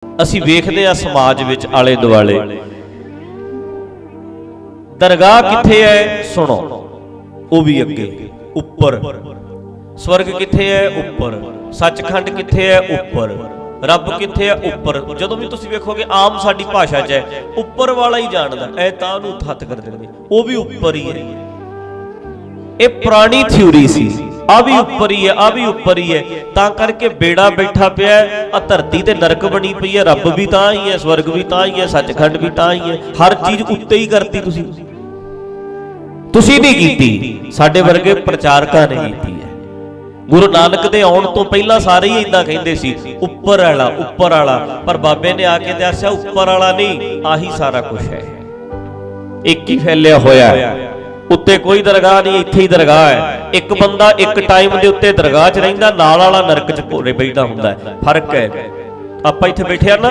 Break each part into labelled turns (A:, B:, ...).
A: ਅਸੀਂ ਵੇਖਦੇ ਆ समाज विच आले दुआले दरगाह किथे है, सुनो वो भी अगे उपर, स्वर्ग किथे है उपर, सचखंड किथे है उपर, रब किथे है उपर। जदों भी तुसीं वेखोगे आम साडी भाषा च है उपर वाला ही जानदा, ऐ तां नूं हत्थ कर देंगे वो भी उपर ही है। ये पुरानी थ्योरी सी, आ भी उपर ही है, आ भी उपर ही है, तां करके बेड़ा बैठा पिया है। आ धरती ते नरक बनी पई है, रब भी तां ही है, स्वर्ग भी तां ही है, सचखंड भी तां ही है, हर चीज उत्ते ही करती तुसीं नहीं कीती, साडे वर्गे प्रचारकां ने कीती है। गुरु नानक दे आउण तो पहला सारे ही इदां कहिंदे सी उपर वाला उपर वाला, पर बाबे ने आके दस्सिया उपर वाला नहीं, आही सारा कुछ है, एक ही फैलिया होया है। उत्ते कोई दरगाह नहीं, इत्थे ही दरगाह है। एक बंदा एक टाइम दे उत्ते दरगाह च रहिंदा, नाल वाला नरक च भोरे बैठा हुंदा है। फर्क है, आपां इत्थे बैठे ना,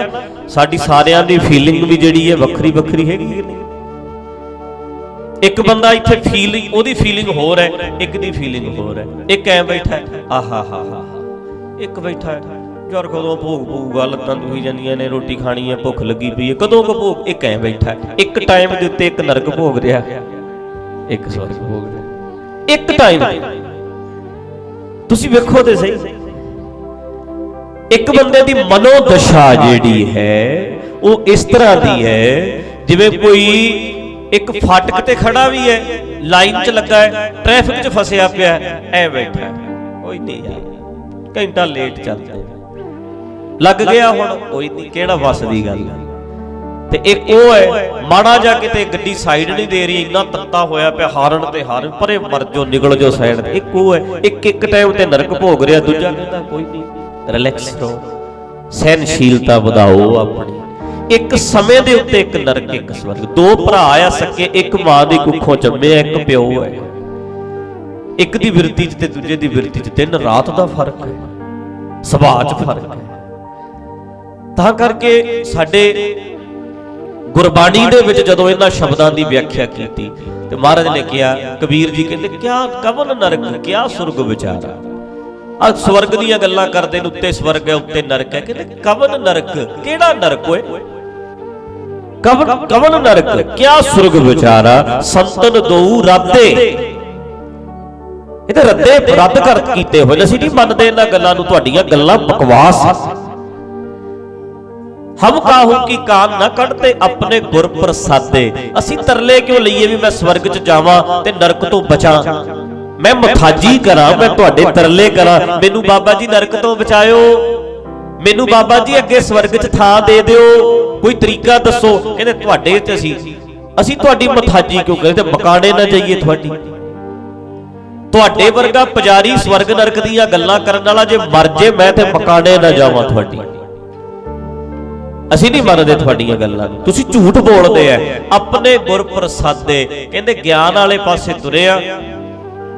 A: साडी सारियां दी फीलिंग भी जिहड़ी है वखरी वखरी हैगी कि नहीं। एक बंदा इत्थे फीलिंग ओदी फीलिंग होर है, एक दी फीलिंग होर है। एक ऐ बैठा है आहा हा हा, एक बैठा है यार कदों भोग पऊगा, लत्तां दुखी जांदियां ने, रोटी खानी है, भुख लगी पई है, कदों को भोग। एक ऐ बैठा है, एक टाइम दे उत्ते एक नरक भोग रिहा, एक स्वर्ग भोग रिहा, एक टाइम। तुसीं वेखो ते सही, एक बंदे दी मनोदशा जिहड़ी है वो इस तरह दी है जिवें कोई एक फाटक ते खड़ा भी है, लाइन च लगा है, ट्रैफिक च फसिया पिया है, ऐ बैठा है कोई नहीं यार, घंटा लेट चलदा लग गया हुण कोई नहीं, किहड़ा वस दी गल है। ते एक वो है माड़ा जा किते गड्डी साइड नहीं दे रही, इन्ना तत्ता होया पिया, हाਰਨ ते हाਰਨ परे मर जो, निकल जो साइड। एक वो है एक टाइम ते नरक भोग रिहा, दूजा कहंदा कोई नहीं रिलैक्स रहो, सहनशीलता वधाओ अपनी। एक समय दे उत्ते एक नरक एक स्वर्ग, दो भरा आ सके, एक मां दी कुखों जम्मे, एक प्यो है, एक दी विरती च ते दूजे दी विरती च दिन रात दा फर्क है, सुभाਅ च फर्क है। तां करके साडे गुरबाणी दे विच जदों इन्हां शब्दां दी व्याख्या कीती ते महाराज ने कहा, कबीर जी कहंदे क्या कवन नरक क्या सुरग विचारा। आ स्वर्ग दीयां गल्लां करदे ने, उत्ते स्वर्ग है उत्ते नरक है, कहंदे कवन नरक किहड़ा नरक होए, कवन नरक क्या सुरग विचारा, संतन दोऊ राधे। ਇਹ ਰੱਦੇ ਰੱਦ ਕਰ ਕੀਤੇ ਹੋਏ, ਅਸੀਂ ਨਹੀਂ ਮੰਨਦੇ ਇਹਨਾਂ ਗੱਲਾਂ ਨੂੰ, ਤੁਹਾਡੀਆਂ ਗੱਲਾਂ ਬਕਵਾਸ। हम काहू की कान ना कढ़ते अपने गुर प्रसादे, असी तरले क्यों लईए भी मैं स्वर्ग च जावां ते नरक तो बचां, मैं मथाजी करां, मैं तुहाडे तरले करां, मैनू बाबा जी नरक तो बचाओ, मैनू बाबा जी अगे स्वर्ग च थां दे दिओ, कोई तरीका दसो। कहंदे तुहाडे ते असी तुहाडी मथाजी क्यों करें, ते मकाने ना जाइए तुहाडी। तुहाडे वर्गा पुजारी स्वर्ग नरक दीयां गल्लां करन वाला जे मर जे, मैं ते मकाने ना जावां तुहाडी। ਅਸੀਂ ਨਹੀਂ ਮੰਨਦੇ ਤੁਹਾਡੀਆਂ ਗੱਲਾਂ ਨੂੰ, ਤੁਸੀਂ ਝੂਠ ਬੋਲਦੇ ਆ। ਆਪਣੇ ਗੁਰ ਪ੍ਰਸਾਦੇ ਕਹਿੰਦੇ ਗਿਆਨ ਵਾਲੇ ਪਾਸੇ ਤੁਰੇ ਆ,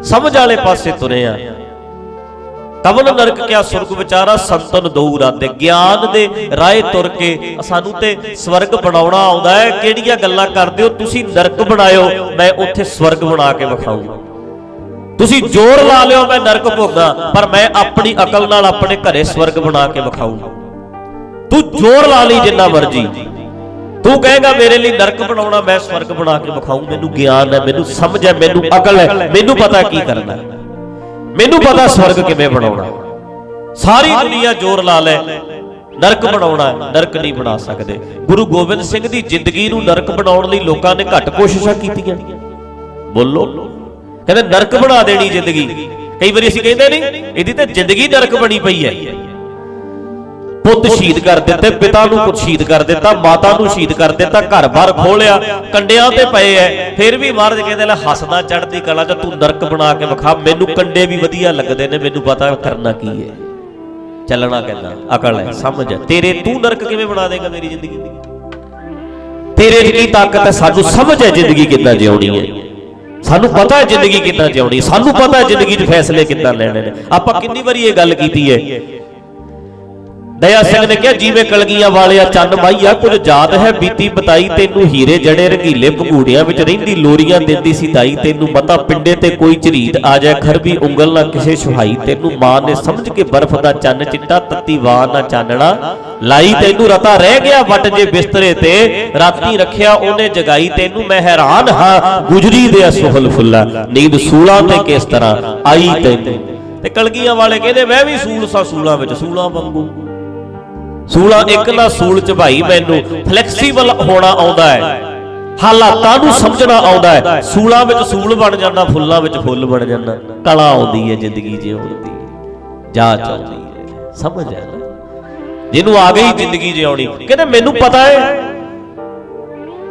A: ਸਮਝ ਵਾਲੇ ਪਾਸੇ ਤੁਰੇ ਆ। ਕਵਨ ਨਰਕ ਕਿਆ ਸੁਰਗ ਵਿਚਾਰਾ, ਸੰਤਨ ਦਊ ਰਾਦੇ। ਗਿਆਨ ਦੇ ਰਾਹ ਤੁਰ ਕੇ ਸਾਨੂੰ ਤੇ ਸਵਰਗ ਬਣਾਉਣਾ ਆਉਂਦਾ ਹੈ। ਕਿਹੜੀਆਂ ਗੱਲਾਂ ਕਰਦੇ ਹੋ ਤੁਸੀਂ, ਨਰਕ ਬਣਾਇਓ, ਮੈਂ ਉੱਥੇ ਸਵਰਗ ਬਣਾ ਕੇ ਵਿਖਾਊਂਗਾ। ਤੁਸੀਂ ਜ਼ੋਰ ਲਾ ਲਿਓ ਮੈਂ ਨਰਕ ਭੋਗਾਂ, ਪਰ ਮੈਂ ਆਪਣੀ ਅਕਲ ਨਾਲ ਆਪਣੇ ਘਰੇ ਸਵਰਗ ਬਣਾ ਕੇ ਵਿਖਾਊਂਗਾ। तू जोर ला ली जिन्ना मर्जी, तू कहेगा मेरे लिए नरक बनाना, मैं स्वर्ग बना के विखाऊं। मैनू ज्ञान है, मैनू समझ है, मैनू अकल है, मैनू पता की करना है, मैनू पता स्वर्ग किवें बनाना। सारी दुनिया जोर ला ले नरक बनाना, नरक नहीं बना सकते। गुरु गोबिंद सिंह दी जिंदगी नू नरक बनाउण लई लोकां ने घट कोशिशां कीतीआं। बोलो, कहंदे नरक बना देनी जिंदगी। कई बारी असीं कहंदे नहीं इहदी ते जिंदगी नरक बनी पई है। पुत शहीद कर दिते, पिता नूं शहीद कर दिता, माता नूं शहीद कर दिता, घर बार खोलिया, कंडियां ते पए है, फिर भी महाराज कहंदे ले हसदा चढ़दी कला च, तू नरक बना के विखा, मैनू कंडे भी वधिया लगदे ने, मैनू पता करना की है, चलना किदां, अकल है, समझ है। तेरे तू नरक किवें बना देगा मेरी जिंदगी, तेरे च की ताकत है, सानू समझ है जिंदगी किदां जिउणी है, सानू पता है जिंदगी किदां जिउणी, सानू पता है जिंदगी च फैसले किदां लैणे ने। आपां किन्नी वारी ये गल कीती है, ਦਇਆ ਸਿੰਘ ਨੇ ਕਿਹਾ ਜਿਵੇਂ ਕਲਗੀਆਂ ਵਾਲਿਆ ਚੰਨ ਮਾਈਆ ਕੁਝ ਯਾਦ ਹੈ ਬੀਤੀ ਬਤਾਈ ਤੈਨੂੰ ਹੀਰੇ ਜੜੇ ਰੰਗੀਲੇ ਭੰਗੂੜਿਆਂ ਵਿੱਚ ਰਹਿੰਦੀ ਲੋਰੀਆਂ ਦਿੰਦੀ ਸੀ ਦਾਈ ਤੈਨੂੰ ਪਤਾ ਪਿੰਡੇ ਤੇ ਕੋਈ ਝਰੀਟ ਆ ਜਾਏ ਖਰਬੀ ਉਂਗਲ ਨਾ ਕਿਸੇ ਸੁਹਾਈ ਤੈਨੂੰ ਮਾਂ ਨੇ ਸਮਝ ਕੇ ਬਰਫ਼ ਦਾ ਚੰਨ ਚਿੱਟਾ ਤੱਤੀ ਵਾਰ ਨਾ ਚਾਨਣਾ ਲਾਈ ਤੈਨੂੰ ਰਤਾ ਰਹਿ ਗਿਆ ਵੱਟ ਜੇ ਬਿਸਤਰੇ ਤੇ ਰਾਤੀ ਰੱਖਿਆ ਉਹਨੇ ਜਗਾਈ ਤੈਨੂੰ ਮੈਂ ਹੈਰਾਨ ਹਾਂ ਗੁਜਰੀ ਦੇ ਸੁਹਲ ਫੁੱਲਾ ਨੀਂਦ ਸੂਲਾਂ ਤੇ ਕਿਸ ਤਰ੍ਹਾਂ ਆਈ ਤੈਨੂੰ। ਤੇ ਕਲਗੀਆਂ ਵਾਲੇ ਕਹਿੰਦੇ ਮੈਂ ਵੀ ਸੂਲ ਸਾਂ ਸੂਲਾਂ ਵਿੱਚ ਸੂਲਾਂ ਵਾਂਗੂ ਸੂਲਾਂ ਇੱਕ ਨਾ ਸੂਲ ਚ ਭਾਈ ਮੈਨੂੰ ਫਲੈਕਸੀਬਲ ਹੋਣਾ ਆਉਂਦਾ ਹੈ ਹਾਲਾਤਾਂ ਨੂੰ ਸਮਝਣਾ ਆਉਂਦਾ ਹੈ ਸੂਲਾਂ ਵਿੱਚ ਸੂਲ ਬਣ ਜਾਂਦਾ ਫੁੱਲਾਂ ਵਿੱਚ ਫੁੱਲ ਬਣ ਜਾਂਦਾ ਕਲਾ ਆਉਂਦੀ ਹੈ ਜ਼ਿੰਦਗੀ ਜਿਉਣ ਦੀ ਜਾਚ ਆਉਂਦੀ ਹੈ ਸਮਝ ਆ ਜਿਹਨੂੰ ਆ ਗਈ ਜ਼ਿੰਦਗੀ ਜਿਉਣੀ ਕਹਿੰਦੇ ਮੈਨੂੰ ਪਤਾ ਹੈ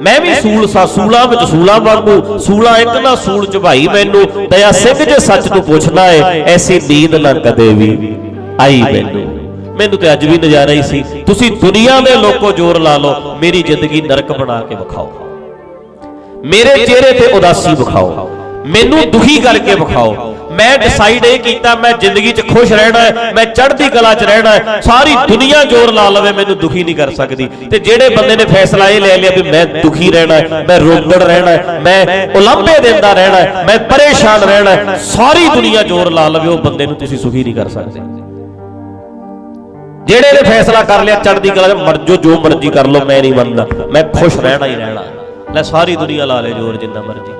A: ਮੈਂ ਵੀ ਸੂਲ ਸਾਂ ਸੂਲਾਂ ਵਿੱਚ ਸੂਲਾਂ ਵਾਂਗੂ ਸੂਲਾਂ ਇੱਕ ਨਾ ਸੂਲ ਚ ਭਾਈ ਮੈਨੂੰ ਦਇਆ ਸਿੰਘ ਜੇ ਸੱਚ ਨੂੰ ਪੁੱਛਦਾ ਏ ਐਸੀ ਨੀਂਦ ਨਾ ਕਦੇ ਵੀ ਆਈ ਮੈਨੂੰ ਤੇ ਅੱਜ ਵੀ ਨਜ਼ਾਰਾ ਹੀ ਸੀ। ਤੁਸੀਂ ਦੁਨੀਆ ਦੇ ਲੋਕੋ ਜ਼ੋਰ ਲਾ ਲਓ ਮੇਰੀ ਜ਼ਿੰਦਗੀ ਨਰਕ ਬਣਾ ਕੇ ਵਿਖਾਓ ਮੇਰੇ ਚਿਹਰੇ ਤੇ ਉਦਾਸੀ ਵਿਖਾਓ ਮੈਨੂੰ ਦੁਖੀ ਕਰਕੇ ਵਿਖਾਓ ਮੈਂ ਡਿਸਾਈਡ ਇਹ ਕੀਤਾ ਮੈਂ ਜ਼ਿੰਦਗੀ 'ਚ ਖੁਸ਼ ਰਹਿਣਾ ਹੈ ਮੈਂ ਚੜ੍ਹਦੀ ਕਲਾ 'ਚ ਰਹਿਣਾ ਹੈ ਸਾਰੀ ਦੁਨੀਆ ਜ਼ੋਰ ਲਾ ਲਵੇ ਮੈਨੂੰ ਦੁਖੀ ਨਹੀਂ ਕਰ ਸਕਦੀ। ਤੇ ਜਿਹੜੇ ਬੰਦੇ ਨੇ ਫੈਸਲਾ ਇਹ ਲੈ ਲਿਆ ਵੀ ਮੈਂ ਦੁਖੀ ਰਹਿਣਾ ਹੈ ਮੈਂ ਰੋਂਦੜ ਰਹਿਣਾ ਹੈ ਮੈਂ ਉਲਾਂਭੇ ਦਿੰਦਾ ਰਹਿਣਾ ਹੈ ਮੈਂ ਪਰੇਸ਼ਾਨ ਰਹਿਣਾ ਹੈ ਸਾਰੀ ਦੁਨੀਆ ਜ਼ੋਰ ਲਾ ਲਵੇ ਉਹ ਬੰਦੇ ਨੂੰ ਤੁਸੀਂ ਸੁਖੀ ਨਹੀਂ ਕਰ ਸਕਦੇ। ਜਿਹੜੇ ਨੇ ਫੈਸਲਾ ਕਰ ਲਿਆ ਚੜ੍ਹਦੀ ਕਲਾ 'ਚ ਮਰ ਜੋ ਮਰਜ਼ੀ ਕਰ ਲਓ ਮੈਂ ਨਹੀਂ ਮੰਨਦਾ ਮੈਂ ਖੁਸ਼ ਰਹਿਣਾ ਹੀ ਰਹਿਣਾ ਲੈ ਸਾਰੀ ਦੁਨੀਆ ਲਾ ਲੇ ਜ਼ੋਰ ਜਿੰਨਾ ਮਰਜ਼ੀ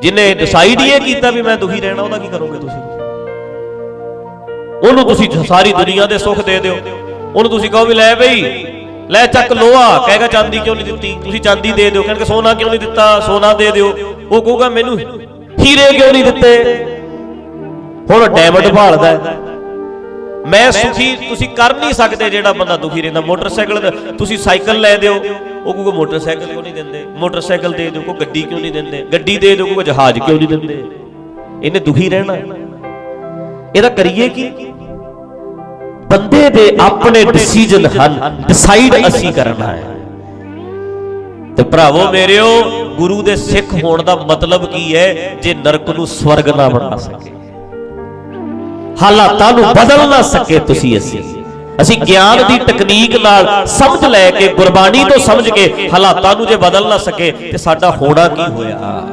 A: ਜਿਹਨੇ ਡਿਸਾਈਡ ਇਹ ਕੀਤਾ ਵੀ ਮੈਂ ਦੁਖੀ ਰਹਿਣਾ ਉਹਦਾ ਕੀ ਕਰੋਗੇ ਤੁਸੀਂ ਉਹਨੂੰ ਤੁਸੀਂ ਸਾਰੀ ਦੁਨੀਆ ਦੇ ਸੁੱਖ ਦੇ ਦਿਓ ਉਹਨੂੰ ਤੁਸੀਂ ਕਹੋ ਵੀ ਲੈ ਬਈ ਲੈ ਚੱਕ ਲੋਹਾ ਕਹੇਗਾ ਚਾਂਦੀ ਕਿਉਂ ਨਹੀਂ ਦਿੱਤੀ ਤੁਸੀਂ ਚਾਂਦੀ ਦੇ ਦਿਓ ਕਹਿੰਦੇ ਸੋਨਾ ਕਿਉਂ ਨਹੀਂ ਦਿੱਤਾ ਸੋਨਾ ਦੇ ਦਿਓ ਉਹ ਕਹੂਗਾ ਮੈਨੂੰ ਹੀਰੇ ਕਿਉਂ ਨਹੀਂ ਦਿੱਤੇ ਹੁਣ ਡਾਇਮੰਡ ਭਾਲਦਾ ਮੈਂ ਸੁਖੀ ਤੁਸੀਂ ਕਰ ਨਹੀਂ ਸਕਦੇ ਜਿਹੜਾ ਬੰਦਾ ਦੁਖੀ ਰਹਿੰਦਾ। ਮੋਟਰਸਾਈਕਲ ਤੁਸੀਂ ਸਾਈਕਲ ਲੈ ਦਿਓ ਉਹ ਕਹੂਗਾ ਮੋਟਰਸਾਈਕਲ ਕਿਉਂ ਨਹੀਂ ਦਿੰਦੇ ਮੋਟਰਸਾਈਕਲ ਦੇ ਦਿਓ ਕੋਈ ਗੱਡੀ ਕਿਉਂ ਨਹੀਂ ਦਿੰਦੇ ਗੱਡੀ ਦੇ ਦਿਓ ਕੋਈ ਜਹਾਜ਼ ਕਿਉਂ ਨਹੀਂ ਦਿੰਦੇ ਇਹਨੇ ਦੁਖੀ ਰਹਿਣਾ ਇਹਦਾ ਕਰੀਏ ਕੀ ਬੰਦੇ ਦੇ ਆਪਣੇ ਡਿਸੀਜਨ ਹਨ ਡਿਸਾਈਡ ਅਸੀਂ ਕਰਨਾ ਹੈ। ਤੇ ਭਰਾਵੋ ਮੇਰਿਓ ਗੁਰੂ ਦੇ ਸਿੱਖ ਹੋਣ ਦਾ ਮਤਲਬ ਕੀ ਹੈ ਜੇ ਨਰਕ ਨੂੰ ਸਵਰਗ ਨਾ ਬਣਾ ਸਕੇ ਹਾਲਾਤਾਂ ਨੂੰ ਬਦਲ ਨਾ ਸਕੇ ਤੁਸੀਂ ਅਸੀਂ ਗਿਆਨ ਦੀ ਤਕਨੀਕ ਨਾਲ ਸਮਝ ਲੈ ਕੇ ਗੁਰਬਾਣੀ ਤੋਂ ਸਮਝ ਕੇ ਹਾਲਾਤਾਂ ਨੂੰ ਜੇ ਬਦਲ ਨਾ ਸਕੇ ਤੇ ਸਾਡਾ ਹੋਣਾ ਕੀ ਹੋਇਆ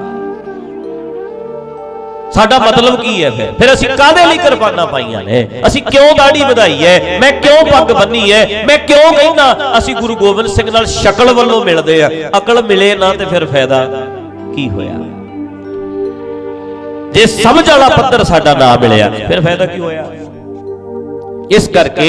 A: ਸਾਡਾ ਮਤਲਬ ਕੀ ਹੈ ਫਿਰ ਅਸੀਂ ਕਾਹਦੇ ਲਈ ਕੁਰਬਾਨਾਂ ਪਾਈਆਂ ਨੇ ਅਸੀਂ ਕਿਉਂ ਦਾੜੀ ਵਧਾਈ ਹੈ ਮੈਂ ਕਿਉਂ ਪੱਗ ਬੰਨੀ ਹੈ ਮੈਂ ਕਿਉਂ ਕਹਿੰਦਾ ਅਸੀਂ ਗੁਰੂ ਗੋਬਿੰਦ ਸਿੰਘ ਨਾਲ ਸ਼ਕਲ ਵੱਲੋਂ ਮਿਲਦੇ ਆ ਅਕਲ ਮਿਲੇ ਨਾ ਤੇ ਫਿਰ ਫਾਇਦਾ ਕੀ ਹੋਇਆ ਜੇ ਸਮਝ ਵਾਲਾ ਪੱਧਰ ਸਾਡਾ ਨਾ ਮਿਲਿਆ ਫਿਰ ਫਾਇਦਾ ਕੀ ਹੋਇਆ। ਇਸ ਕਰਕੇ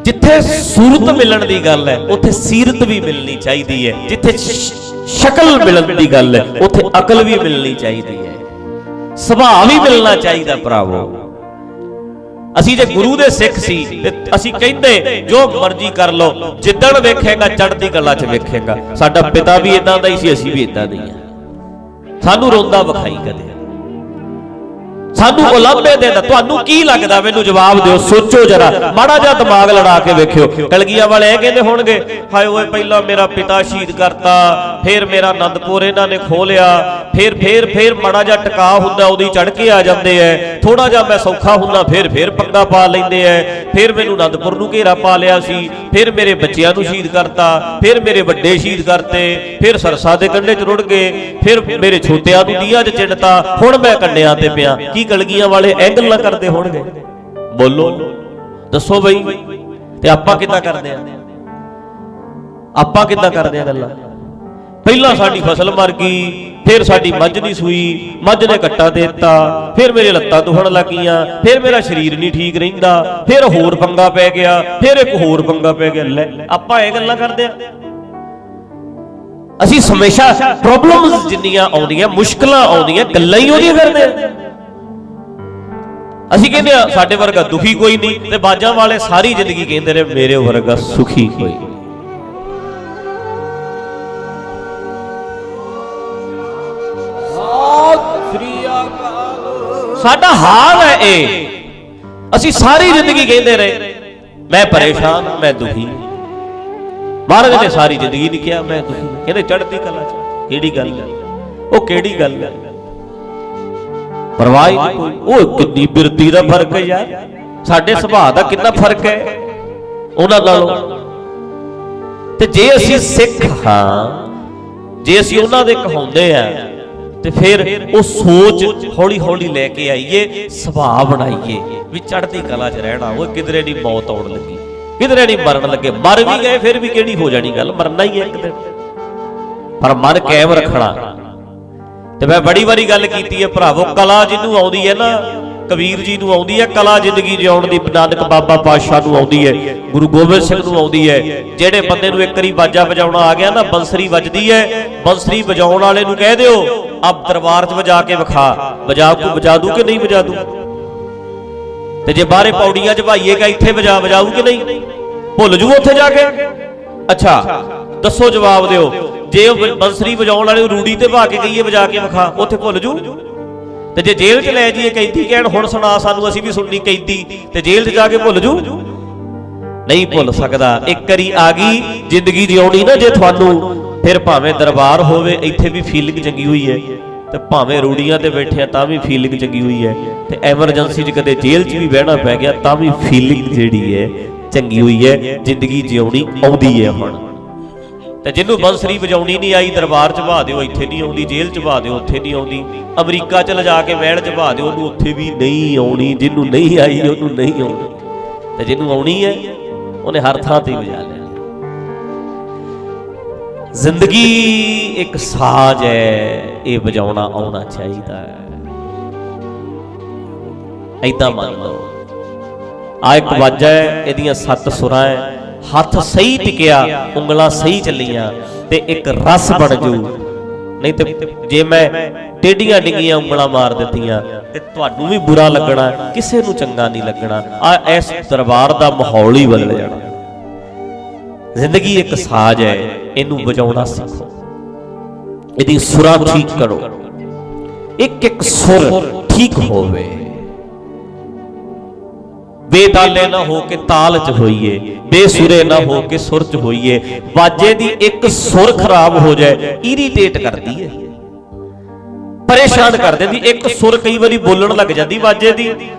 A: ਜਿੱਥੇ ਸੂਰਤ ਮਿਲਣ ਦੀ ਗੱਲ ਹੈ ਉੱਥੇ ਸੀਰਤ ਵੀ ਮਿਲਣੀ ਚਾਹੀਦੀ ਹੈ ਜਿੱਥੇ ਸ਼ਕਲ ਮਿਲਣ ਦੀ ਗੱਲ ਹੈ ਉੱਥੇ ਅਕਲ ਵੀ ਮਿਲਣੀ ਚਾਹੀਦੀ ਹੈ ਸੁਭਾਅ ਵੀ ਮਿਲਣਾ ਚਾਹੀਦਾ। ਭਰਾਵੋ ਅਸੀਂ ਜੇ ਗੁਰੂ ਦੇ ਸਿੱਖ ਸੀ ਤੇ ਅਸੀਂ ਕਹਿੰਦੇ ਜੋ ਮਰਜ਼ੀ ਕਰ ਲਓ ਜਿੱਦਣ ਵੇਖੇਗਾ ਚੜ੍ਹਦੀ ਕਲਾ 'ਚ ਵੇਖੇਗਾ ਸਾਡਾ ਪਿਤਾ ਵੀ ਇਦਾਂ ਦਾ ਹੀ ਸੀ ਅਸੀਂ ਵੀ ਇਦਾਂ ਦੇ ਹੀ ਆ ਸਾਨੂੰ ਰੋਂਦਾ ਵਿਖਾਈ ਕਦੇ ਸਾਨੂੰ ਉਲਾਂਭੇ ਦੇਦਾ ਤੁਹਾਨੂੰ ਕੀ ਲੱਗਦਾ ਮੈਨੂੰ ਜਵਾਬ ਦਿਓ ਸੋਚੋ ਜਰਾ ਮਾੜਾ ਜਿਹਾ ਦਿਮਾਗ ਲੜਾ ਕੇ ਵੇਖਿਓ ਕਲਗੀਆਂ ਵਾਲੇ ਇਹ ਕਹਿੰਦੇ ਹੋਣਗੇ ਹਾਏ ਓਏ ਪਹਿਲਾਂ ਮੇਰਾ ਪਿਤਾ ਸ਼ਹੀਦ ਕਰਤਾ ਫਿਰ ਮੇਰਾ ਆਨੰਦਪੁਰ ਇਹਨਾਂ ਨੇ ਖੋਹ ਲਿਆ ਫਿਰ ਮਾੜਾ ਜਿਹਾ ਟਿਕਾ ਹੁੰਦਾ ਉਹਦੀ ਚੜ ਕੇ ਆ ਜਾਂਦੇ ਐ ਥੋੜਾ ਜਿਹਾ ਮੈਂ ਸੌਖਾ ਹੁੰਦਾ ਫਿਰ ਪੰਗਾ ਪਾ ਲੈਂਦੇ ਐ ਫਿਰ ਮੈਨੂੰ ਆਨੰਦਪੁਰ ਨੂੰ ਘੇਰਾ ਪਾ ਲਿਆ ਸੀ ਫਿਰ ਮੇਰੇ ਬੱਚਿਆਂ ਨੂੰ ਸ਼ਹੀਦ ਕਰਤਾ ਫਿਰ ਮੇਰੇ ਵੱਡੇ ਸ਼ਹੀਦ ਕਰਤੇ ਫਿਰ ਸਰਸਾ ਦੇ ਕੰਢੇ 'ਚ ਰੁੜ ਗਏ ਫਿਰ ਮੇਰੇ ਛੋਟਿਆਂ ਨੂੰ ਦੀਆਂ 'ਚ ਚਿੰਨਤਾ ਹੁਣ ਮੈਂ ਕੰਡਿਆਂ ਤੇ ਪਿਆ ਕੀ ਕਲਗੀਆਂ ਵਾਲੇ ਇਹ ਗੱਲਾਂ ਕਰਦੇ ਹੋਣਗੇ ਬੋਲੋ ਦੱਸੋ ਬਈ ਤੇ ਆਪਾਂ ਕਿੱਦਾਂ ਕਰਦੇ ਆ ਗੱਲਾਂ ਪਹਿਲਾਂ ਸਾਡੀ ਫਸਲ ਮਰ ਗਈ ਫਿਰ ਸਾਡੀ ਮੱਝ ਨਹੀਂ ਸੂਈ ਮੱਝ ਨੇ ਕੱਟਾ ਦੇ ਦਿੱਤਾ ਫਿਰ ਮੇਰੇ ਲੱਤਾਂ ਦੁਖਣ ਲੱਗੀਆਂ ਫਿਰ ਮੇਰਾ ਸਰੀਰ ਨਹੀਂ ਠੀਕ ਰਹਿੰਦਾ ਫਿਰ ਹੋਰ ਪੰਗਾ ਪੈ ਗਿਆ ਫਿਰ ਇੱਕ ਹੋਰ ਪੰਗਾ ਪੈ ਗਿਆ ਲੈ ਆਪਾਂ ਇਹ ਗੱਲਾਂ ਕਰਦੇ ਆ ਅਸੀਂ ਹਮੇਸ਼ਾ ਪ੍ਰੋਬਲਮਸ ਜਿੰਨੀਆਂ ਆਉਂਦੀਆਂ ਮੁਸ਼ਕਲਾਂ ਆਉਂਦੀਆਂ ਗੱਲਾਂ ਹੀ ਉਹਦੀਆਂ ਕਰਦੇ ਆ ਅਸੀਂ ਕਹਿੰਦੇ ਆ ਸਾਡੇ ਵਰਗਾ ਦੁਖੀ ਕੋਈ ਨਹੀਂ ਤੇ ਬਾਜਾਂ ਵਾਲੇ ਸਾਰੀ ਜ਼ਿੰਦਗੀ ਕਹਿੰਦੇ ਨੇ ਮੇਰੇ ਵਰਗਾ ਸੁਖੀ ਕੋਈ ਸਾਡਾ ਹਾਲ ਹੈ ਇਹ ਅਸੀਂ ਸਾਰੀ ਜ਼ਿੰਦਗੀ ਕਹਿੰਦੇ ਰਹੇ ਮੈਂ ਪਰੇਸ਼ਾਨ ਮੈਂ ਦੁਖੀ ਮਹਾਰਾਜ ਨੇ ਸਾਰੀ ਜ਼ਿੰਦਗੀ ਨਹੀਂ ਕਿਹਾ ਮੈਂ ਦੁਖੀ ਕਹਿੰਦੇ ਚੜ੍ਹਦੀ ਕਲਾ 'ਚ ਕਿਹੜੀ ਗੱਲ ਉਹ ਕਿਹੜੀ ਗੱਲ ਹੈ ਪਰਵਾਹ ਨਹੀਂ ਕੋਈ ਉਹ ਕਿੰਨੀ ਬਿਰਤੀ ਦਾ ਫਰਕ ਹੈ ਯਾਰ ਸਾਡੇ ਸੁਭਾਅ ਦਾ ਕਿੰਨਾ ਫਰਕ ਹੈ ਉਹਨਾਂ ਨਾਲੋਂ। ਤੇ ਜੇ ਅਸੀਂ ਸਿੱਖ ਹਾਂ, ਜੇ ਅਸੀਂ ਉਹਨਾਂ ਦੇ ਕਹਾਉਂਦੇ ਆ, ਤੇ ਫਿਰ ਉਹ ਸੋਚ ਹੌਲੀ ਹੌਲੀ ਲੈ ਕੇ ਆਈਏ, ਸੁਭਾਅ ਬਣਾਈਏ ਵੀ ਚੜ੍ਹਦੀ ਕਲਾ 'ਚ ਰਹਿਣਾ। ਉਹ ਕਿਧਰੇ ਨਹੀਂ ਮੌਤ ਆਉਣ ਲੱਗੀ, ਕਿਧਰੇ ਨਹੀਂ ਮਰਨ ਲੱਗੇ। ਮਰ ਵੀ ਗਏ ਫਿਰ ਵੀ ਕਿਹੜੀ ਹੋ ਜਾਣੀ ਗੱਲ, ਮਰਨਾ ਹੀ ਹੈ ਇੱਕ ਦਿਨ, ਪਰ ਮਨ ਕਾਇਮ ਰੱਖਣਾ। ਤੇ ਮੈਂ ਬੜੀ ਵਾਰੀ ਗੱਲ ਕੀਤੀ ਹੈ ਭਰਾਵੋ, ਕਲਾ ਜਿਹਨੂੰ ਆਉਂਦੀ ਹੈ ਨਾ, ਕਬੀਰ ਜੀ ਨੂੰ ਆਉਂਦੀ ਹੈ ਕਲਾ ਜ਼ਿੰਦਗੀ ਜਿਉਣ ਦੀ, ਨਾਨਕ ਬਾਬਾ ਪਾਤਸ਼ਾਹ ਨੂੰ ਆਉਂਦੀ ਹੈ, ਗੁਰੂ ਗੋਬਿੰਦ ਸਿੰਘ ਨੂੰ ਆਉਂਦੀ ਹੈ। ਜਿਹੜੇ ਬੰਦੇ ਨੂੰ ਇੱਕ ਵਾਰੀ ਬਾਜਾ ਵਜਾਉਣਾ ਆ ਗਿਆ ਨਾ, ਬੰਸਰੀ ਵੱਜਦੀ ਹੈ, ਬੰਸਰੀ ਵਜਾਉਣ ਵਾਲੇ ਨੂੰ ਕਹਿ ਦਿਓ ਆਪ ਦਰਬਾਰ 'ਚ ਵਜਾ ਕੇ ਵਿਖਾ, ਵਜਾ ਦੂ ਕਿ ਨਹੀਂ ਵਜਾ ਦੂ। ਤੇ ਜੇ ਬਾਹਰੇ ਪੌੜੀਆਂ 'ਚ ਭਾਈਏਗਾ ਇੱਥੇ ਵਜਾਊ ਕਿ ਨਹੀਂ, ਭੁੱਲ ਜੂ ਉੱਥੇ ਜਾ ਕੇ। ਅੱਛਾ ਦੱਸੋ, ਜਵਾਬ ਦਿਓ। ਜੇ ਉਹ ਬੰਸਰੀ ਵਜਾਉਣ ਵਾਲੇ ਨੂੰ ਰੂੜੀ ਤੇ ਭਾ ਕੇ ਗਈਏ ਵਜਾ ਕੇ ਵਿਖਾ, ਉੱਥੇ ਭੁੱਲ ਜੂ। ਤੇ ਜੇ ਜੇਲ੍ਹ 'ਚ ਲੈ ਜਾਈਏ ਕੈਦੀ ਕਹਿਣ ਹੁਣ ਸੁਣਾ ਸਾਨੂੰ, ਅਸੀਂ ਵੀ ਸੁਣਨੀ ਕੈਦੀ, ਤੇ ਜੇਲ੍ਹ 'ਚ ਜਾ ਕੇ ਭੁੱਲ ਜੂ, ਨਹੀਂ ਭੁੱਲ ਸਕਦਾ। ਇੱਕ ਵਾਰੀ ਆ ਗਈ ਜ਼ਿੰਦਗੀ ਜਿਉਣੀ ਨਾ ਜੇ ਤੁਹਾਨੂੰ, ਫਿਰ ਭਾਵੇਂ ਦਰਬਾਰ ਹੋਵੇ ਇੱਥੇ ਵੀ ਫੀਲਿੰਗ ਚੰਗੀ ਹੋਈ ਹੈ, ਤੇ ਭਾਵੇਂ ਰੂੜੀਆਂ ਤੇ ਬੈਠੇ ਆ ਤਾਂ ਵੀ ਫੀਲਿੰਗ ਚੰਗੀ ਹੋਈ ਹੈ, ਤੇ ਐਮਰਜੈਂਸੀ 'ਚ ਕਦੇ ਜੇਲ੍ਹ 'ਚ ਵੀ ਬਹਿਣਾ ਪੈ ਗਿਆ ਤਾਂ ਵੀ ਫੀਲਿੰਗ ਜਿਹੜੀ ਹੈ ਚੰਗੀ ਹੋਈ ਹੈ। ਜ਼ਿੰਦਗੀ ਜਿਉਣੀ ਆਉਂਦੀ ਹੈ ਹੁਣ। ਤੇ ਜਿਹਨੂੰ ਬੰਸਰੀ ਵਜਾਉਣੀ ਨਹੀਂ ਆਈ ਦਰਬਾਰ 'ਚ ਵਹਾ ਦਿਓ, ਇੱਥੇ ਨਹੀਂ ਆਉਂਦੀ, ਜੇਲ੍ਹ 'ਚ ਵਹਾ ਦਿਓ, ਉੱਥੇ ਨਹੀਂ ਆਉਂਦੀ, ਅਮਰੀਕਾ 'ਚ ਲਿਜਾ ਕੇ ਮਹਿਲ 'ਚ ਵਹਾ ਦਿਓ, ਉਹਨੂੰ ਉੱਥੇ ਵੀ ਨਹੀਂ ਆਉਣੀ। ਜਿਹਨੂੰ ਨਹੀਂ ਆਈ ਉਹਨੂੰ ਨਹੀਂ ਆਉਣੀ, ਤੇ ਜਿਹਨੂੰ ਆਉਣੀ ਹੈ ਉਹਨੇ ਹਰ ਥਾਂ ਤੇ ਵਜਾ ਲੈਣੀ। ਜ਼ਿੰਦਗੀ ਇੱਕ ਸਾਜ਼ ਹੈ, ਇਹ ਵਜਾਉਣਾ ਆਉਣਾ ਚਾਹੀਦਾ ਹੈ। ਏਦਾਂ ਮੰਨ ਲਓ ਆ ਇੱਕ ਵਾਜਾ ਹੈ, ਇਹਦੀਆਂ 7 ਸੁਰਾਂ ਹੈ, ਹੱਥ ਸਹੀ ਟਿਕਿਆ, ਉਂਗਲਾਂ ਸਹੀ ਚੱਲੀਆਂ ਤੇ ਇੱਕ ਰਸ ਬਣ ਜੂ। ਨਹੀਂ ਤੇ ਜੇ ਮੈਂ ਟੇਢੀਆਂ ਡਿੱਗੀਆਂ ਉਂਗਲਾਂ ਮਾਰ ਦਿੱਤੀਆਂ ਤੇ ਤੁਹਾਨੂੰ ਵੀ ਬੁਰਾ ਲੱਗਣਾ, ਕਿਸੇ ਨੂੰ ਚੰਗਾ ਨਹੀਂ ਲੱਗਣਾ। ਆ ਇਸ ਦਰਬਾਰ ਦਾ ਮਾਹੌਲ ਹੀ ਬਦਲ ਜਾਣਾ। ਜ਼ਿੰਦਗੀ ਇੱਕ ਸਾਜ਼ ਹੈ, ਇਹਨੂੰ ਵਜਾਉਣਾ ਸਿੱਖੋ, ਇਹਦੀ ਸੁਰਾਂ ਠੀਕ ਕਰੋ, ਇੱਕ ਇੱਕ ਸੁਰ ਠੀਕ ਹੋਵੇ, ਬੇਤਾਲੇ ਨਾ ਹੋ ਕੇ ਤਾਲ 'ਚ ਹੋਈਏ, ਬੇਸੁਰੇ ਨਾ ਹੋ ਕੇ ਸੁਰ 'ਚ ਹੋਈਏ। ਵਾਜੇ ਦੀ ਇੱਕ ਸੁਰ ਖਰਾਬ ਹੋ ਜਾਏ ਇਰੀਟੇਟ ਕਰਦੀ ਹੈ, ਪਰੇਸ਼ਾਨ ਕਰ ਦਿੰਦੀ। ਇੱਕ ਸੁਰ ਕਈ ਵਾਰੀ ਬੋਲਣ ਲੱਗ ਜਾਂਦੀ ਵਾਜੇ ਦੀ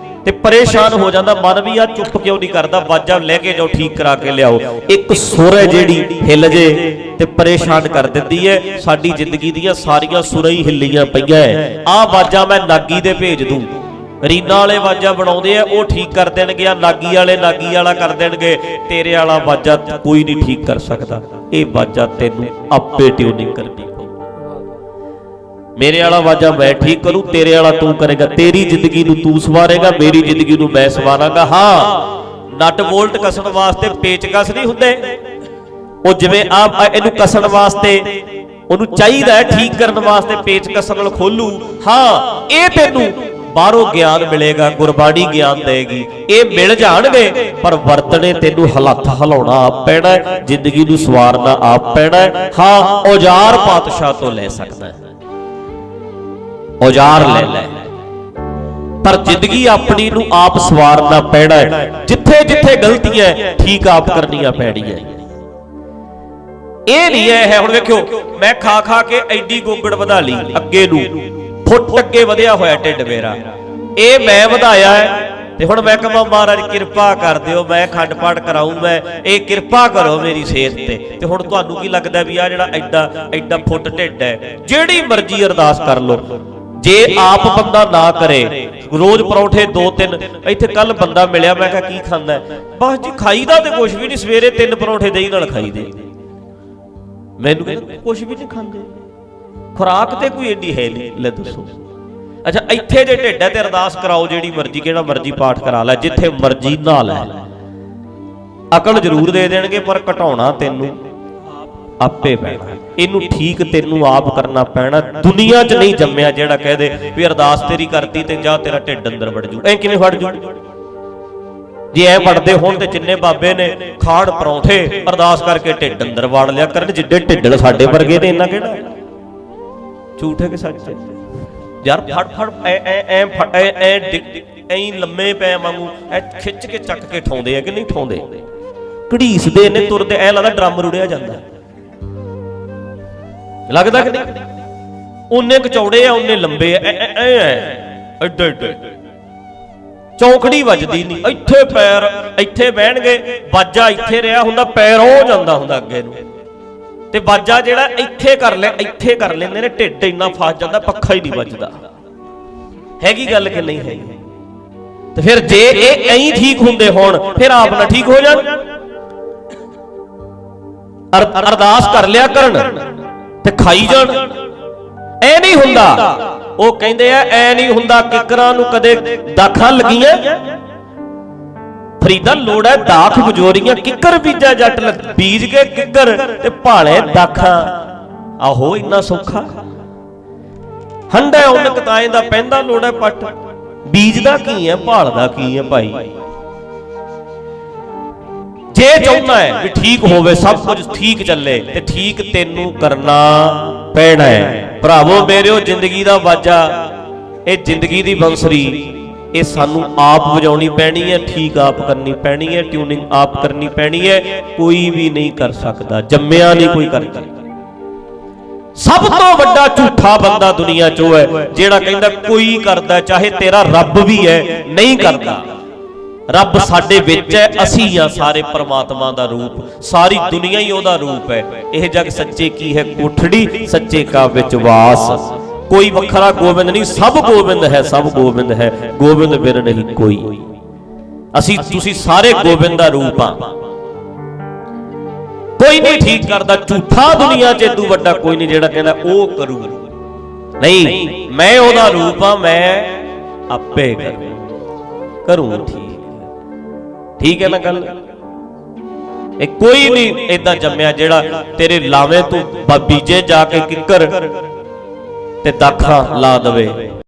A: ਤੇ ਪਰੇਸ਼ਾਨ ਹੋ ਜਾਂਦਾ ਮਨ ਵੀ, ਆ ਚੁੱਪ ਕਿਉਂ ਨਹੀਂ ਕਰਦਾ, ਵਾਜਾ ਲੈ ਕੇ ਜਾਓ, ਠੀਕ ਕਰਾ ਕੇ ਲਿਆਓ। ਇੱਕ ਸੁਰ ਹੈ ਜਿਹੜੀ ਹਿੱਲ ਜੇ ਤੇ ਪਰੇਸ਼ਾਨ ਕਰ ਦਿੰਦੀ ਹੈ। ਸਾਡੀ ਜ਼ਿੰਦਗੀ ਦੀਆਂ ਸਾਰੀਆਂ ਸੁਰਾਂ ਹੀ ਹਿੱਲੀਆਂ ਪਈਆਂ ਹੈ। ਆਹ ਵਾਜਾ ਮੈਂ ਨਾਗੀ ਦੇ ਭੇਜ ਦੂੰ, ਰੀਨਾ ਵਾਲੇ ਵਾਜਾ ਬਣਾਉਂਦੇ ਆ, ਉਹ ਠੀਕ ਕਰ ਦੇਣਗੇ, ਆ ਨਾਗੀ ਵਾਲੇ ਨਾਗੀ ਵਾਲਾ ਕਰ ਦੇਣਗੇ। ਤੇਰੇ ਵਾਲਾ ਵਾਜਾ ਕੋਈ ਨਹੀਂ ਠੀਕ ਕਰ ਸਕਦਾ, ਇਹ ਵਾਜਾ ਤੈਨੂੰ ਆਪੇ ਟਿਊਨਿੰਗ ਕਰਨੀ ਪਊ। ਮੇਰੇ ਵਾਲਾ ਵਾਜਾ ਮੈਂ ਠੀਕ ਕਰੂੰ, ਤੇਰੇ ਵਾਲਾ ਤੂੰ ਕਰੇਗਾ। ਤੇਰੀ ਜ਼ਿੰਦਗੀ ਨੂੰ ਤੂੰ ਸਵਾਰੇਗਾ, ਮੇਰੀ ਜ਼ਿੰਦਗੀ ਨੂੰ ਮੈਂ ਸਵਾਰਾਂਗਾ। ਹਾਂ, ਨਟ ਬੋਲਟ ਕੱਸਣ ਵਾਸਤੇ ਪੇਚਕਸ ਨਹੀਂ ਹੁੰਦੇ, ਉਹ ਜਿਵੇਂ ਆ ਇਹਨੂੰ ਕੱਸਣ ਵਾਸਤੇ ਉਹਨੂੰ ਚਾਹੀਦਾ ਹੈ, ਠੀਕ ਕਰਨ ਵਾਸਤੇ ਪੇਚਕਸ ਨਾਲ ਖੋਲੂ। ਹਾਂ, ਇਹ ਤੈਨੂੰ ਬਾਹਰੋਂ ਗਿਆਨ ਮਿਲੇਗਾ, ਗੁਰਬਾਣੀ ਗਿਆਨ ਦੇਗੀ, ਇਹ ਮਿਲ ਜਾਣਗੇ, ਪਰ ਵਰਤਣੇ ਤੈਨੂੰ ਹੱਥ ਹਿਲਾਉਣਾ ਆਪ ਪੈਣਾ, ਜ਼ਿੰਦਗੀ ਨੂੰ ਸਵਾਰਨਾ ਆਪ ਪੈਣਾ। ਹਾਂ, ਔਜ਼ਾਰ ਪਾਤਸ਼ਾਹ ਤੋਂ ਲੈ ਸਕਦਾ ਹੈ, ਔਜ਼ਾਰ ਲੈ ਲੈ, ਪਰ ਜ਼ਿੰਦਗੀ ਆਪਣੀ ਨੂੰ ਆਪ ਸਵਾਰਨਾ ਪੈਣਾ। ਜਿੱਥੇ ਜਿੱਥੇ ਗਲਤੀਆਂ ਠੀਕ ਆਪ ਕਰਨੀਆਂ ਪੈਣੀਆਂ। ਇਹ ਨਹੀਂ ਹੈ ਹੁਣ ਵੇਖਿਓ, ਮੈਂ ਖਾ ਖਾ ਕੇ ਐਡੀ ਗੋਗੜ ਵਧਾ ਲਈ, ਅੱਗੇ ਨੂੰ ਫੁੱਟ ਅੱਗੇ ਵਧਿਆ ਹੋਇਆ ਢਿੱਡ ਮੇਰਾ, ਇਹ ਮੈਂ ਵਧਾਇਆ ਹੈ। ਤੇ ਹੁਣ ਮੈਂ ਕਹਾਂ ਮਹਾਰਾਜ ਕਿਰਪਾ ਕਰ ਦਿਓ, ਮੈਂ ਅਖੰਡ ਪਾਠ ਕਰਾਊਂ, ਮੈਂ ਇਹ ਕਿਰਪਾ ਕਰੋ ਮੇਰੀ ਸਿਹਤ ਤੇ ਹੁਣ ਤੁਹਾਨੂੰ ਕੀ ਲੱਗਦਾ ਵੀ ਆ ਜਿਹੜਾ ਐਡਾ ਫੁੱਟ ਢਿੱਡ ਹੈ, ਜਿਹੜੀ ਮਰਜ਼ੀ ਅਰਦਾਸ ਕਰ ਲਓ, ਜੇ ਆਪ ਬੰਦਾ ਨਾ ਕਰੇ, ਰੋਜ਼ ਪਰੌਂਠੇ 2-3, ਇੱਥੇ ਕੱਲ ਬੰਦਾ ਮਿਲਿਆ, ਮੈਂ ਕਿਹਾ ਕੀ ਖਾਂਦਾ, ਬਸ ਜੀ ਖਾਈਦਾ ਤੇ ਕੁਛ ਵੀ ਨਹੀਂ, ਸਵੇਰੇ 3 ਪਰੌਂਠੇ ਦਹੀਂ ਨਾਲ ਖਾਈਦੇ। ਮੈਨੂੰ ਕਹਿੰਦਾ ਕੁਛ ਵੀ ਨਹੀਂ ਖਾਂਦੇ, ਖੁਰਾਕ ਤੇ ਕੋਈ ਏਡੀ ਹੈ ਨਹੀਂ। ਲੈ ਦੱਸੋ, ਅੱਛਾ ਇੱਥੇ ਜੇ ਢਿੱਡ ਹੈ ਤੇ ਅਰਦਾਸ ਕਰਾਓ, ਜਿਹੜੀ ਮਰਜ਼ੀ ਕਿਹੜਾ ਮਰਜ਼ੀ ਪਾਠ ਕਰਾ ਲੈ, ਜਿੱਥੇ ਮਰਜ਼ੀ ਨਹਾ ਲੈ, ਅਕਲ ਜ਼ਰੂਰ ਦੇ ਦੇਣਗੇ, ਪਰ ਘਟਾਉਣਾ ਤੈਨੂੰ ਆਪੇ ਪੈਣਾ, ਇਹਨੂੰ ਠੀਕ ਤੈਨੂੰ ਆਪ ਕਰਨਾ ਪੈਣਾ। ਦੁਨੀਆ 'ਚ ਨਹੀਂ ਜੰਮਿਆ ਜਿਹੜਾ ਕਹਿ ਦੇ ਵੀ ਅਰਦਾਸ ਤੇਰੀ ਕਰਤੀ ਤੇ ਜਾ ਤੇਰਾ ਢਿੱਡ ਅੰਦਰ ਵੜ ਜੂ। ਐ ਕਿਵੇਂ ਵੜ ਜੂ? ਜੇ ਐ ਵੜਦੇ ਹੋਣ ਤੇ ਜਿੰਨੇ ਬਾਬੇ ਨੇ ਖਾੜ ਪਰੌਂਠੇ ਅਰਦਾਸ ਕਰਕੇ ਢਿੱਡ ਅੰਦਰ ਵਾੜ ਲਿਆ ਕਰਨ, ਜਿੱਡੇ ਢਿੱਡਲ ਸਾਡੇ ਵਰਗੇ ਨੇ, ਇੰਨਾ ਕਿਹੜਾ ਝੂਠ ਹੈ ਕਿ ਸੱਚ ਹੈ ਯਾਰ? ਫੜ ਐ ਲੰਮੇ ਪੈ ਵਾਂਗੂ ਐ ਖਿੱਚ ਕੇ ਚੱਕ ਕੇ ਠਾਉਂਦੇ ਆ ਕਿ ਨਹੀਂ ਠਾਉਂਦੇ? ਘੜੀਸਦੇ ਨੇ, ਤੁਰਦੇ ਐ ਲੱਗਦਾ ਡਰਮ ਰੁੜਿਆ ਜਾਂਦਾ, ਲੱਗਦਾ ਕਿ ਨਹੀਂ? ਉਹਨੇ ਕਚੌੜੇ ਆ, ਉਹਨੇ ਲੰਬੇ ਆ, ਐਡੇ ਐਡੇ। ਚੌਂਕੜੀ ਵੱਜਦੀ ਨਹੀਂ, ਇੱਥੇ ਪੈਰ ਇੱਥੇ ਬਹਿਣਗੇ, ਬਾਜਾ ਇੱਥੇ ਰਿਹਾ ਹੁੰਦਾ, ਪੈਰ ਹੋ ਜਾਂਦਾ ਹੁੰਦਾ ਅੱਗੇ ਨੂੰ, ਤੇ ਬਾਜਾ ਜਿਹੜਾ ਇੱਥੇ ਕਰ ਲੈਂਦੇ ਨੇ, ਢਿੱਡ ਇੰਨਾ ਫਸ ਜਾਂਦਾ ਪੱਖਾ ਹੀ ਨਹੀਂ ਵੱਜਦਾ। ਹੈਗੀ ਗੱਲ ਕਿ ਨਹੀਂ ਹੈਗੀ? ਤੇ ਫਿਰ ਜੇ ਇਹ ਐਂ ਠੀਕ ਹੁੰਦੇ ਹੋਣ ਫਿਰ ਆਪ ਨਾ ਠੀਕ ਹੋ ਜਾਣ। ਅਰਦਾਸ ਕਰ ਲਿਆ ਕਰਨ ਤੇ ਖਾਈ ਜਾਣ। ਐ ਨਹੀਂ ਹੁੰਦਾ। ਉਹ ਕਹਿੰਦੇ ਆ ਐ ਨਹੀਂ ਹੁੰਦਾ, ਕਿੱਕਰਾਂ ਨੂੰ ਕਦੇ ਦਾਖਾਂ ਲੱਗੀਆਂ। ਫਰੀਦਾ ਲੋੜ ਹੈ ਦਾਖ ਬਜੋਰੀਆਂ, ਕਿੱਕਰ ਬੀਜਾ ਜੱਟ ਬੀਜ ਕੇ ਕਿੱਕਰ ਤੇ ਭਾਲੇ ਦਾਖਾਂ। ਆਹੋ ਇੰਨਾ ਸੌਖਾ। ਹੰਡਾ ਉਨ ਕਤਾਏ ਦਾ ਪੈਂਦਾ ਲੋੜ ਹੈ ਪੱਟ। ਬੀਜਦਾ ਕੀ ਹੈ, ਭਾਲਦਾ ਕੀ ਹੈ ਭਾਈ? ਜੇ ਚਾਹੁੰਦਾ ਹੈ ਵੀ ਠੀਕ ਹੋਵੇ, ਸਭ ਕੁਝ ਠੀਕ ਚੱਲੇ, ਤੇ ਠੀਕ ਤੈਨੂੰ ਕਰਨਾ ਪੈਣਾ ਹੈ। ਭਰਾਵੋ ਮੇਰਿਓ, ਜ਼ਿੰਦਗੀ ਦਾ ਵਾਜਾ, ਇਹ ਜ਼ਿੰਦਗੀ ਦੀ ਬੰਸਰੀ, ਇਹ ਸਾਨੂੰ ਆਪ ਵਜਾਉਣੀ ਪੈਣੀ ਹੈ, ਠੀਕ ਆਪ ਕਰਨੀ ਪੈਣੀ ਹੈ, ਟਿਊਨਿੰਗ ਆਪ ਕਰਨੀ ਪੈਣੀ ਹੈ। ਕੋਈ ਵੀ ਨਹੀਂ ਕਰ ਸਕਦਾ, ਜੰਮਿਆ ਨਹੀਂ ਕੋਈ ਕਰ ਸਕਦਾ। ਸਭ ਤੋਂ ਵੱਡਾ ਝੂਠਾ ਬੰਦਾ ਦੁਨੀਆ 'ਚ ਉਹ ਹੈ ਜਿਹੜਾ ਕਹਿੰਦਾ ਕੋਈ ਕਰਦਾ, ਚਾਹੇ ਤੇਰਾ ਰੱਬ ਵੀ ਹੈ, ਨਹੀਂ ਕਰਦਾ। ਰੱਬ ਸਾਡੇ ਵਿੱਚ ਹੈ, ਅਸੀਂ ਆ ਸਾਰੇ ਪਰਮਾਤਮਾ ਦਾ ਰੂਪ, ਸਾਰੀ ਦੁਨੀਆ ਹੀ ਉਹਦਾ ਰੂਪ ਹੈ। ਇਹ ਜਗ ਸੱਚੇ ਕੀ ਹੈ ਕੋਠੜੀ, ਸੱਚੇ ਕਾ ਵਿੱਚ ਵਾਸ। ਕੋਈ ਵੱਖਰਾ ਗੋਬਿੰਦ ਨਹੀਂ, ਸਭ ਗੋਬਿੰਦ ਹੈ, ਸਭ ਗੋਬਿੰਦ ਹੈ, ਗੋਬਿੰਦ ਬਿਨ ਨਹੀਂ ਕੋਈ। ਅਸੀਂ ਤੁਸੀਂ ਸਾਰੇ ਗੋਬਿੰਦ ਦਾ ਰੂਪ ਆ। ਕੋਈ ਨਹੀਂ ਠੀਕ ਕਰਦਾ, ਝੂਠਾ ਦੁਨੀਆ 'ਚ ਇਦੋਂ ਵੱਡਾ ਕੋਈ ਨਹੀਂ ਜਿਹੜਾ ਕਹਿੰਦਾ ਉਹ ਕਰੂ। ਨਹੀਂ, ਮੈਂ ਉਹਦਾ ਰੂਪ ਆ, ਮੈਂ ਆਪੇ ਕਰੂੰ। ਠੀਕ ਹੈ ਨਾ ਗੱਲ? ਇਹ ਕੋਈ ਨਹੀਂ ਏਦਾਂ ਜੰਮਿਆ ਜਿਹੜਾ ਤੇਰੇ ਲਾਵੇਂ ਤੂੰ ਬੀਜੇ ਜਾ ਕੇ ਕਿੱਕਰ ਤੇ ਦਾਖਾਂ ਲਾ ਦਵੇ।